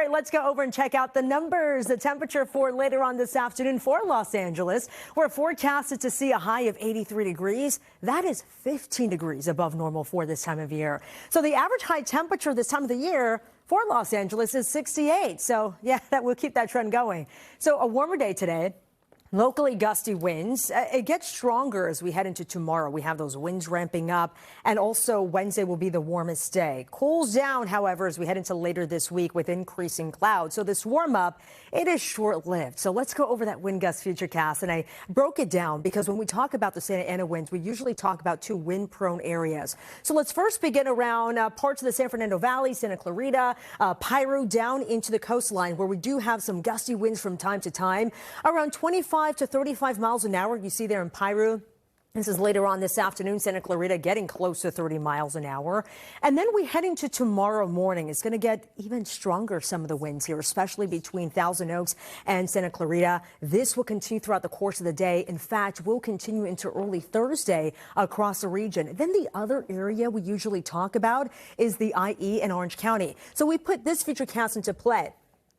right, let's go over and check out the numbers. The temperature for later on this afternoon for Los Angeles. We're forecasted to see a high of 83 degrees. That is 15 degrees above normal for this time of year. So the average high temperature this time of the year for Los Angeles is 68. So yeah, that will keep that trend going. So a warmer day today. Locally gusty winds. It gets stronger as we head into tomorrow. We have those winds ramping up, and also Wednesday will be the warmest day. Cools down, however, as we head into later this week with increasing clouds. So this warm up, it is short-lived. So let's go over that wind gust futurecast, and I broke it down because when we talk about the Santa Ana winds, we usually talk about two wind-prone areas. So let's first begin around parts of the San Fernando Valley, Santa Clarita, Piru, down into the coastline, where we do have some gusty winds from time to time, around 25 to 35 miles an hour. You see there in Piru. This is later on this afternoon. Santa Clarita getting close to 30 miles an hour. And then we head into tomorrow morning. It's going to get even stronger, some of the winds here, especially between Thousand Oaks and Santa Clarita. This will continue throughout the course of the day. In fact, will continue into early Thursday across the region. Then the other area we usually talk about is the IE in Orange County. So we put this futurecast into play.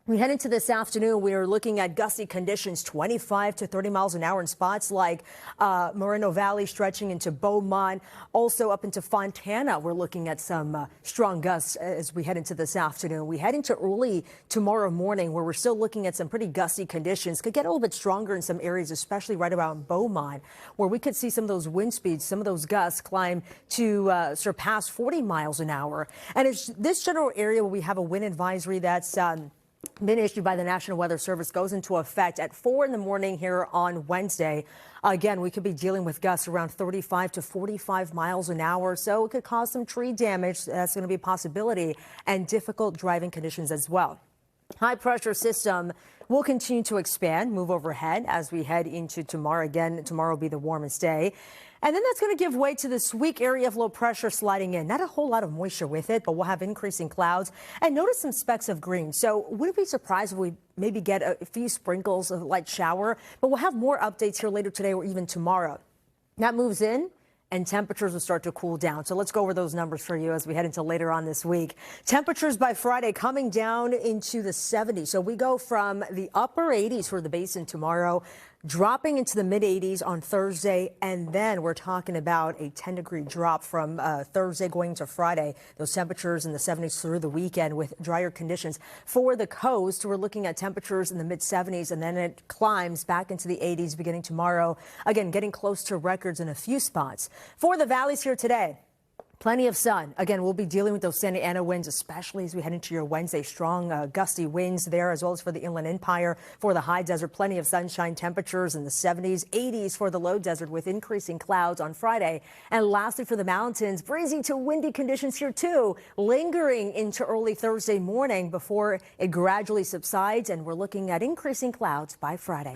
We head into this afternoon. We are looking at gusty conditions, 25 to 30 miles an hour in spots like Moreno Valley, stretching into Beaumont, also up into Fontana. We're looking at some strong gusts as we head into this afternoon. We head into early tomorrow morning, where we're still looking at some pretty gusty conditions. Could get a little bit stronger in some areas, especially right around Beaumont, where we could see some of those wind speeds, some of those gusts climb to surpass 40 miles an hour. And it's this general area where we have a wind advisory that's been issued by the National Weather Service, goes into effect at 4 in the morning here on Wednesday. Again, we could be dealing with gusts around 35 to 45 miles an hour, so it could cause some tree damage. That's going to be a possibility, and difficult driving conditions as well. High pressure system will continue to expand, move overhead as we head into tomorrow. Again, tomorrow will be the warmest day. And then that's going to give way to this weak area of low pressure sliding in. Not a whole lot of moisture with it, but we'll have increasing clouds and notice some specks of green. So wouldn't be surprised if we maybe get a few sprinkles of light shower, but we'll have more updates here later today or even tomorrow. That moves in, and temperatures will start to cool down. So let's go over those numbers for you as we head into later on this week. Temperatures by Friday coming down into the 70s. So we go from the upper 80s for the basin tomorrow, dropping into the mid 80s on Thursday, and then we're talking about a 10-degree drop from Thursday going to Friday. Those temperatures in the 70s through the weekend with drier conditions. For the coast, we're looking at temperatures in the mid 70s, and then it climbs back into the 80s beginning tomorrow. Again, getting close to records in a few spots. For the valleys here today, plenty of sun. Again, we'll be dealing with those Santa Ana winds, especially as we head into your Wednesday. Strong gusty winds there, as well as for the Inland Empire. For the high desert, plenty of sunshine, temperatures in the 70s, 80s for the low desert with increasing clouds on Friday. And lastly, for the mountains, breezy to windy conditions here too, lingering into early Thursday morning before it gradually subsides. And we're looking at increasing clouds by Friday.